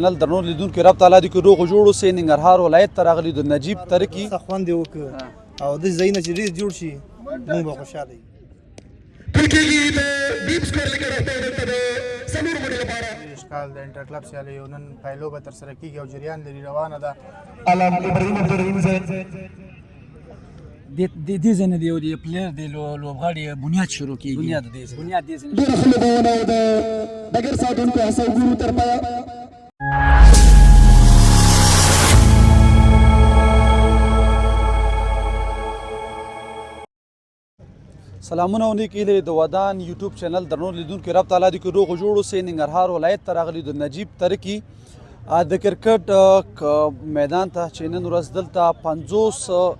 نل درنو لیدونکو رب تعالی دې روغ جوړ اوسئ. ننګرهار ولایت ته راغلي د نجیب ترکي خوند یې وکړ او د ځایونه چې ډېر جوړ شي موږ به خوشحاله یو. اشکال د انټر کلب سیالي یو نن پایلو به ترسره کېږي او جریان لري روانه ده. دې ځای نه دی یو د پلیر د لوبغاړي بنیاد شروع کېږي. بنیاد دې ځای ډېره ښه لوبونه او د ډګر ساتونکو هڅه وګورو تر پایه. سلامونه او نیک هیلې د ودان یوټیوب چینل درنو لیدونکو رب تعالی دې روغ جوړ اوسئ. ننګرهار ولایت ته راغلي د نجیب ترکي د کرکټ میدان ته چې نن ورځ دلته 50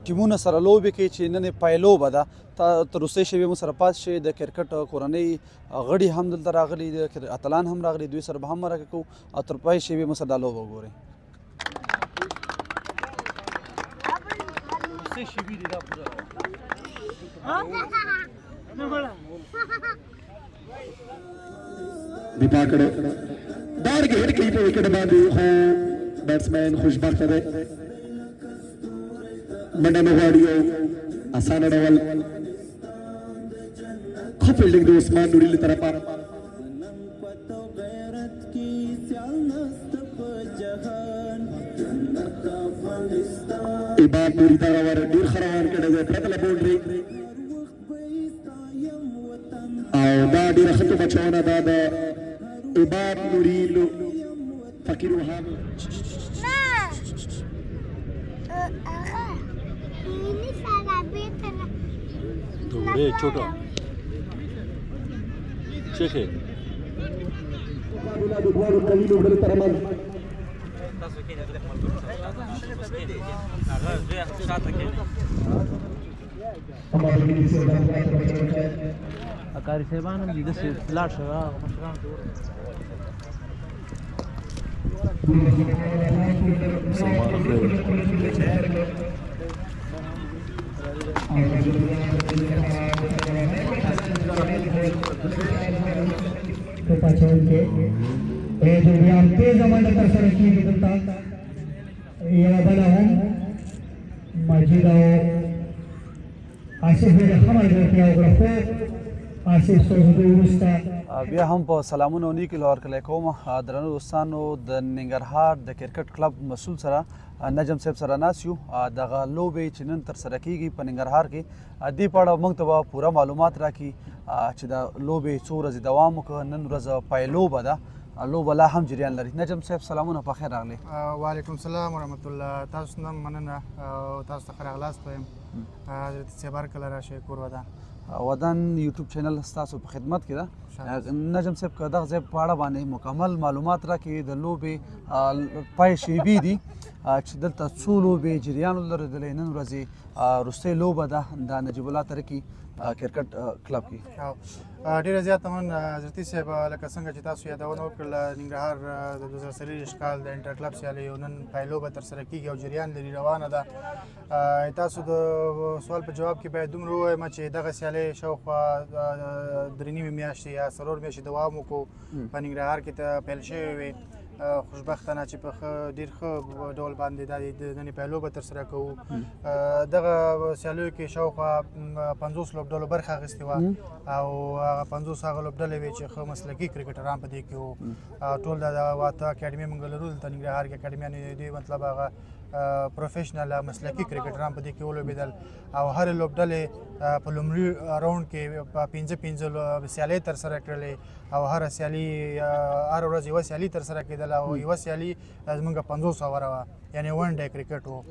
ټیمونه سره لوبې کوي چې نن پایلوبه ده. تر اوسه شوې مو سره پاس شي د کرکټ کورنۍ غړي هم دلته راغلي دي، اتلان هم راغلي، دوی سره به هم مرکه کوو او تر پای شوې مو سره دا لوبه وګورئ. دپاکړه دارګه هټ کوي په وکټ باندې خو بیټسمین خوشبخته دی. منډه نه غواړي او اسانه ډول ښه فیلډینګ د عثمان نوري له طرفه. عباد نوري ته راوړ ډېر ښه روان کړی دی پرته له باونډري او دا ډېره ښه توپ اچونه ده د عباد نوري فقیر وهاب. छोटा cheque اکاری صاحبان هم دې داسې لاړ شو مشران के जरियान तेज अमल तर्सरे की निकलता ये बना हम मस्जिद आसिफ ने खबर किया और आसिफ सोचते उसका بیا هم په سلامونه او نیک هیلې ورکړی کوم درنو دوستانو. د ننګرهار د کرکټ کلب مسؤل سره نجم صاحب سره ناست یو. دغه لوبې چې نن ترسره کېږي په ننګرهار کې دې په اړه موږ ته به پوره معلومات راکړي چې د لوبې څو ورځې دوام وکړ. نن ورځ پایلوبه ده، لوبه لا هم جریان لري. نجم صاحب سلامونه، په خیر راغلی. وعلیکم السلام ورحمت الله. تاسو نه مننه او تاسو ته ښه راغلاست وایم. حضرت صاحب هرکله راشئ کور ودان. ودان یوټیوب چینل ستاسو په خدمت کې ده. نجم صاحب که دغه ځای په اړه باندې مکمل معلومات راکړي د لوبې پای شیبې دي چې دلته څو لوبې جریان ولرېدلې. نن ورځې وروستۍ لوبه ده د نجیب الله ترکي کرکټ کلب کې. ډېره زیاته مننه حضرتي صاحب. لکه څنګه چې تاسو یادونه وکړله ننګرهار د 2023 کال د انټر کلب سیالي یو نن پایلوبه ترسره کېږي او جریان لري روانه ده. تاسو د سوال په جواب کې باید دومره ووایم چې دغه سیالۍ شاوخوا 3.5 میاشتې یا 4 میاشتې دوام وکړو په ننګرهار کې ته پیل شوې وې. خوشبختانه چې په ډېر ښه ډول باندې د نننۍ پایلوبه ترسره کوو. دغه سیالیو کې شاوخوا 50 لوبډلو برخه اخیستې وه او هغه 50 هغه لوبډلې وې چې ښه مسلکي کرکټران په دې کې وو. ټول د واته اکاډمي موږ لرو دلته ننګرهار کې اکاډمیانې دوی مطلب هغه پروفیشنل مسلکي کرکټران په دې کې ولوبېدل او هرې لوبډلې په لومړي راوند کې په 5 سیالۍ ترسره کړلې او هره سیالي هر ورځ یوه سیالي ترسره کېدله او یوه سیالي زموږ 500 اوره وه، یعنې ون ډے کرکټ و.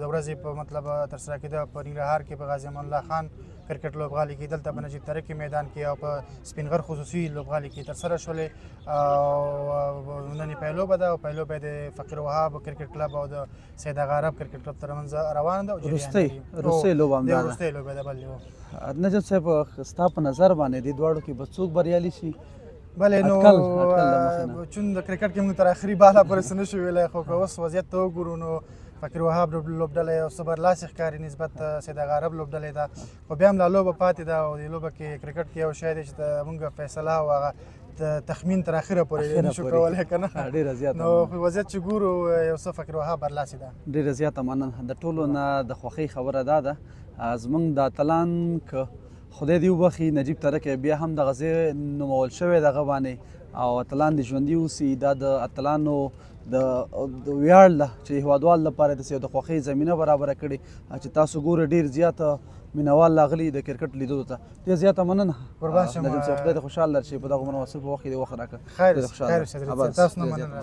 د ورځې په مطلب ترسره کېده په ننګرهار کې په غازي امان الله خان کرکټ لوبغالي کې، دلته په نجیب ترکي میدان کې او په سپینغر خصوصي لوبغالي کې ترسره شولې. او نن پایلوبه ده او پایلوبه د فقیر وهاب کرکټ کلب او د سید اغا عرب کرکټ کلب ترمنځ روان ده. وروستۍ لوبه هم ده. وروستۍ لوبه ده بلې. نجم صاحب ستا په نظر باندې دې دواړو کې به څوک بریالي شي؟ بله نو چون د کرکټ کې موږ تر اخري بالا پورې څه نشو ویلی، خو که اوس وضعیت ته وګورو نو فقیر وهاب لوبډله یو څه برلاسې ښکاري نسبت سید اغا عرب لوبډلې ته، خو بیا هم لا لوبه پاتې ده او دې لوبه کې کرکټ کې یو شی دی چې موږ فیصله او هغه تخمین تر اخره پورې نشو کولی که نه ډېره زیاته نو وضعیت چې ګورو یو څه فقیر وهاب برلاسې ده ډېره زیاته مننه د ټولو نه د خوښۍ خبره دا ده زموږ د اتلان که خدای دې وبخي نجیب ترک بیا هم دغه ځای نومول شوی دغه باندې او اتلان دې ژوندي اوسي دا د اتلانو د ویاړ ده چې هیوادوال لپاره د د خوښۍ زمینه برابره کړې چې تاسو ګوره ډېر زیاته مینوال لاغلي د کرکټ لیدلو ته ډېر زیاته مننه قربان شم نجیب صاحب خدای دې خوشحال لرشي په دغه مناسب وخت کې دې وخت راکړه خیر ډېر خوشحاله خیر شدید تاسو نه مننه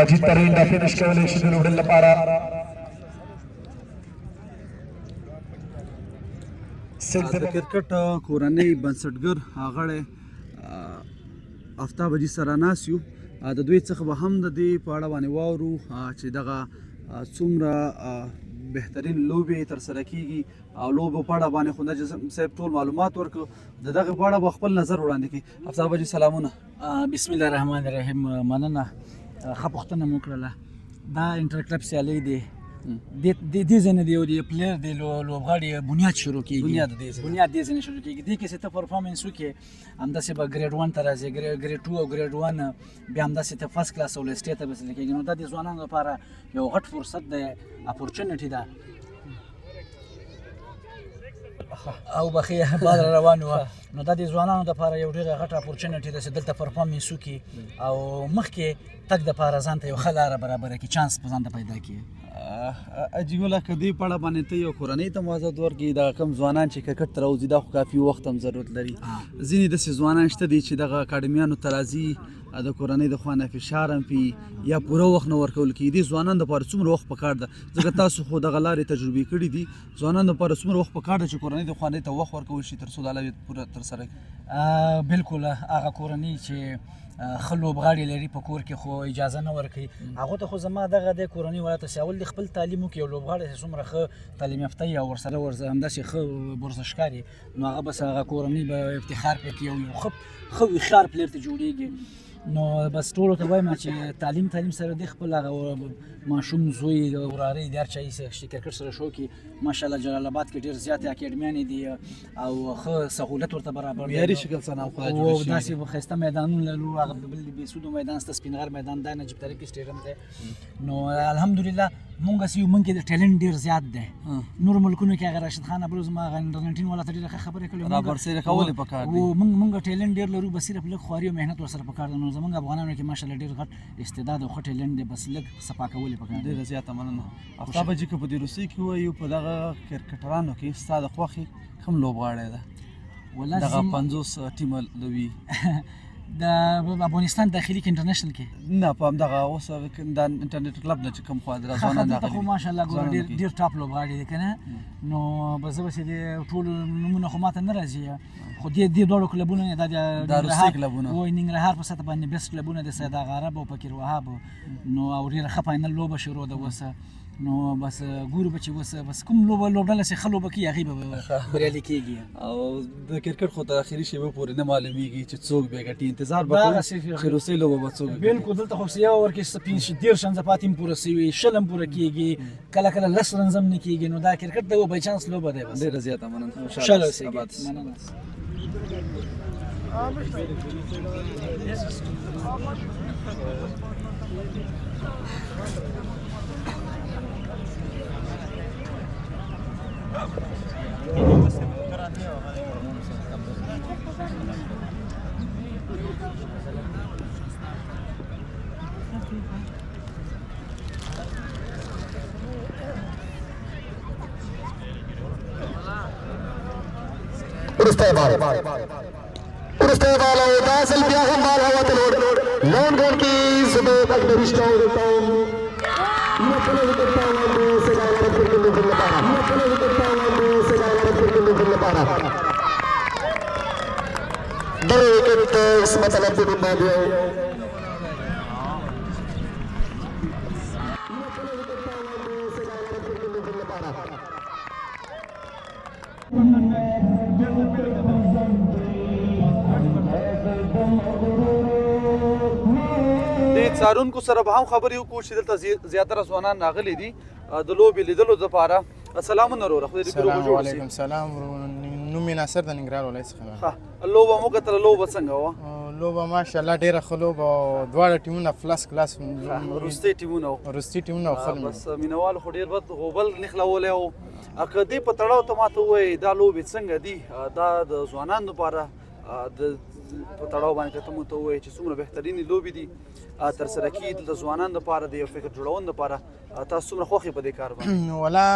مجید ترین د فینش کولی شي د لوبډل لپاره د کرکټ کورنۍ بنسټګر غړی افتاب حاجي سره ناست یو د دوی څخه به هم د دې په اړه باندې واورو چې دغه څومره بهترین لوبې ترسره کیږي او لوبو په اړه باندې خو نجیب صاحب ټول معلومات ورکړو د دغه په اړه به خپل نظر وړاندې کړي افتاب حاجي سلامونه بسم الله الرحمن الرحیم مننه ښه پوښتنه مو کړله دا انټر کلب سیالۍ دی دې ځای نه دی یو د پلیر د لوبغاړي بنیاد شروع کېږي بنیاد دې ځای نه شروع کېږي دې کې چې ته پرفارمنس وکړې همداسې به ګریډ 1 ته راځې ګریډ 2 او ګریډ 1 بیا همداسې ته فرست کلاس او لیسټې ته وصل کېږي نو دا د ځوانانو لپاره یو غټ فرصت دی اپورچونټي ده او بخي باد روان و نو دا د ځوانانو لپاره یو ډېره غټه اپورچونټي ده چې دلته پرفارمنس وکړي او مخکې تګ دپاره ځان ته یو ښه لاره برابره کړي چانس په ځان ته پیدا کړي عجیبه که دې په اړه باندې ته یو کورنۍ ته معزت ورکړي دغه کم ځوانان چې کرکټ ته راوځي دا خو کافي وخت هم ضرورت لري ځینې داسې ځوانان شته دي چې دغه اکاډمیانو ته راځي د کورنۍ د خوا نه فشار هم پي یا پوره وخت نه ورکول کېږي دې ځوانانو دپاره څومره وخت پکار ده ځکه تاسو خو دغه لارې تجربې کړي دي ځوانانو دپاره څومره وخت پکار ده چې کورنۍ د خوا ته وخت ورکول شي تر څو دا لارې پوره ترسره کړي بلکل هغه کورنۍ چې ښه لوبغاړي لري په کور کې خو اجازه نه ورکوي هغو ته خو زما دغه د کورنۍ ولایت چې اول د خپل تعلیم وکړي یو لوبغاړی چې څومره ښه تعلیم یافته وي او ورسره همداسې ښه ورزشکار وي نو هغه بس هغه کورنۍ به افتخار پرې کوي او یو ښه هوښیار پلیر ته جوړېږي نو بس ټولو ته وایم چې تعلیم سره د خپل هغه ماشوم زوی وراره د هر چا چې کرکټ سره شوقي ماشاءالله جلال آباد کې ډېر زیاتې اکیډمیانې دي او ښه سهولت ورته برابر دی معیاري شکل سره هم خدای جوړ او شوي داسې ښایسته میدانونه لرو هغه بل د بېسودو میدان شته سپین غر میدان دی نجیب ترکی سټیډیم دی نو الحمدلله مونږ چې یو مونږ کې د ټیلنټ ډېر زیات دی نور ملکونو کې هغه راشد خان ابروز ما هغه انډر 19 والا ته ډېره ښه خبرې کړې رابرسېره کول یې پکار دي مونږ ټیلنټ ډېر لرو بس صرف لږ خواري او محنت ورسره پکار ده نو زمونږ افغانانو کې ماشاءالله ډېر غټ استعداد او ښه ټیلنټ دی بس لږ صفا کول یې پکار ډېره زیاته مننه افتاب حاجي که په دې روسیې کې وایو په دغه کرکټرانو کې ستا د خوښې کوم لوبغاړی ده دغه 50 ټیمه لوي د افغانستان داخلي کې انټرنیشنل کې نه په همدغه اوس د انټرنیټ کلب نه چې کوم خوا د ځوانان راغلي خو ماشاءالله ګوره ډېر ټاپ لوبغاړي دي که نه نو به زه به چې د ټولو نومونه خو ماته نه راځي خو دې دواړو کلبونو نه دا د روسي کلبونه وایي ننګرهار په سطح باندې بیسټ کلبونه د سید غرب او فقیر وهاب نو او ډېره ښه فاینل لوبه شروع ده اوس نو بس ګورو به چې اوس بس کوم لوبډله چې ښه لوبه کوي هغې به بریالي کېږي او د کرکټ خو تر اخري شیبه پورې نه معلومیږي چې څوک به ګټي انتظار به کوو چې روسي لوبه به څوک بلکل دلته خو یو اوور کې 15 رنزه پاتې هم پوره سوي 20 هم پوره کېږي کله 10 رنزه هم نه کېږي نو دا کرکټ د یو بای چانس لوبه دی بس ډېره زیاته مننه خوشحاله اوسئ مننه Urste balo dasal biyahum bal hawa telod lone gun ki sube akbar strong town nakale hutta walo se gaara kirke mujhne para nakale hutta walo se gaara kirke mujhne para dare wicket ismat al-abdi bin nabi د څارونکو سره به هم خبرې وکړو چې دلته زیاتره ځوانان راغلي دي د لوبې لیدلو دپاره سلامونه وروره خدای دې کړي روغ جوړ شي سلام نوم مې ناصر د ننګرهار ولایت څخه لوبه مو کتله لوبه څنګه وه لوبه ماشاءالله ډېره ښه لوبه او دواړه ټیمونه فلس کلاس وروستي ټیمونه وو. وروستي ټیمونه او ښه بس مینوال خو ډېر بد غوبل نښلولی او که دې په تړاو ته ما ته ووایې دا لوبې څنګه دي دا د ځوانانو لپاره د په تړاو باندې که ته مو ته ووایې چې څومره بهترینې لوبې دي ترسره کېږي د ځوانانو لپاره د یو فکر جوړونې لپاره تاسو څومره خوښ یې په دې کار باندې؟ ولا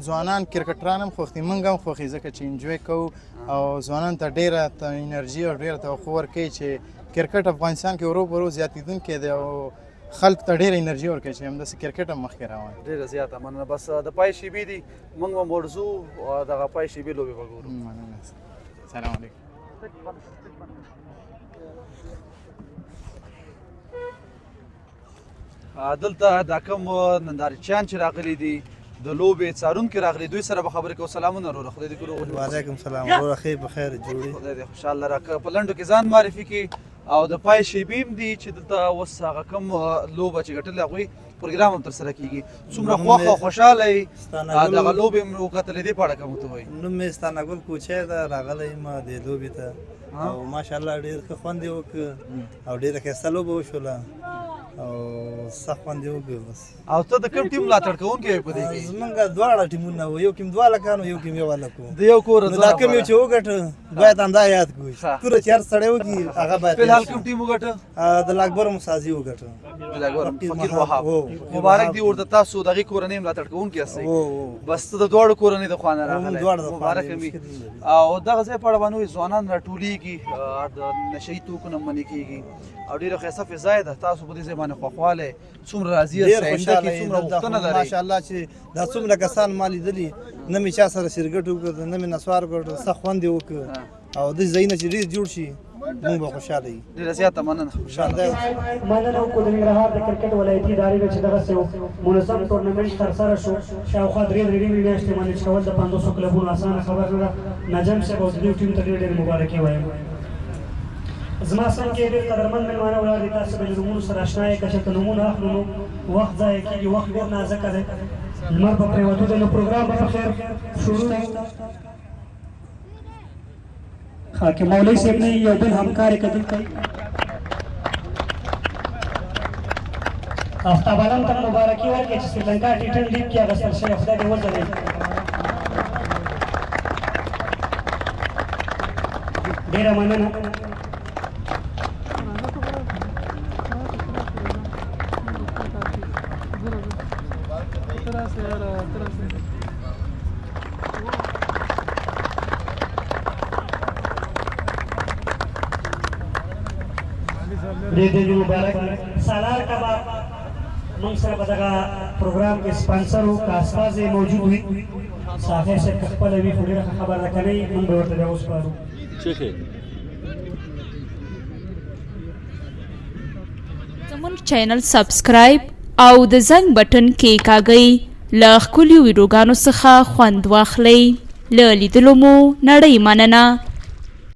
ځوانان کرکټران هم خوښ دي موږ هم خوښ یو ځکه چې انجوی کوو او ځوانانو ته ډېره انرژي او ډېره توقع ورکوي چې کرکټ افغانستان کې ورو ورو زیاتېدونکی دی او خلق ته ډېره انرژي ورکوي چې همداسې کرکټ هم مخکې روان ډېره زیاته مننه. بس د پای شیبې دي موږ به ورځو دغه پای شیبې لوبې به ګورو. سلام علیکم. دلته دا کوم نندارچیان چې راغلي دي د لوبې څارونکي راغلي دوی سره به خبرې کوو. سلامونه وروره، خدای دې کړو. وعلیکم سلام وروره، ښې په خیر جوړې. خدای دې خوشحاله راکړه. په لنډو کې ځان معرفي کړي او د پای شیبې هم دي چې دلته اوس هغه کوم لوبه چې ګټلې هغوی پروګرام هم ترسره کېږي. څومره خوښ او خوشحاله یې دغه لوبې هم وکتلې دې په اړه که مو ته وایي؟ نوم مې ستانګل کوچی ده، راغلی یم دې لوبې ته او ماشاءالله ډېر ښه خوند یې وکړ او ډېره ښایسته لوبه وشوله او سخت خوند یې وکړ. بس او ته د کوم ټیم ملاتړ کوونکی یې په دې کې؟ زمونږ دواړه ټیمونه وو، یو ټیم دوه هلکان وو، یو ټیم یو هلک وو. د یو کور نو دا کوم یو چې وګټه باید همدا یاد کړو، توره چې هر سړی وکړي هغه باید. فلحال کوم ټیم وګټه؟ د لاکبر مسازي وګټه، فقیر وهاب. مبارک دي ورته، تاسو دغې کورنۍ ملاتړ کوونکي یاستئ. بس ته د دواړو کورنۍ د خوا نه راغلی، مبارک وي. او دغه ځای په اړه باندې وایي ځوانان راټولېږي، د نشه یي توکو نه منع کېږي او ډېره ښایسته فضا یې ده. تاسو په دې ځای باندې خوښوالی څومره راضي یاست؟ آینده کې څومره غوښتنه لرئ؟ ماشاءالله چې دا څومره کسان ما لیدلي، نه مې چا سره سرګټ وکړ، نه مې نسوار وکړ، سخت خوند یې وکړ او دې ځایونه چې ډېر جوړ شي موږ به خوشحاله یو. ډېره زیاته مننه. مننه وکړو د ننګرهار د کرکټ ولایتي ادارې نه چې دغسې یو منظم ټورنمنټ ترسره شو. شاوخوا درې میاشتې مانج کول د 500 کلبونو اسانه خبر نه ده. نجم صاحب او د دې ټیم ته ډېرې مبارکي وایم. زما څنګ کې ډېر قدرمن مېلمانه ولاړ دي، تاسو به له نومونو سره اشنا یې. که چېرته نومونه اخلو نو وخت ضایع کېږي، وخت ډېر نازکه دی، لمر به پرېوتو دی. نو پروګرام به په خیر شروع دی. که مولوي صاحب نه یو بل همکار یې که دلته افتاب عالم ته مبارکي ورکړئ چې سریلنکا ټي-20 لیګ کې اخیستل شوی، خدای دې وځلوي. ډېره مننه. دې مبارک سالار کباب موږ سره په دغه پروګرام کې سپانسر وو، که استازی موجود وي صافی صاحب که خپله وي خو ډېره ښه خبر ده، که نه وي موږ به ورته بیا وسپارو. شیخې زموږ چینل سبسکرایب او د زنګ بټن کې کاږئ له ښکلیو ویډیوګانو څخه خوند واخلئ. له لیدلو مو نړۍ مننه.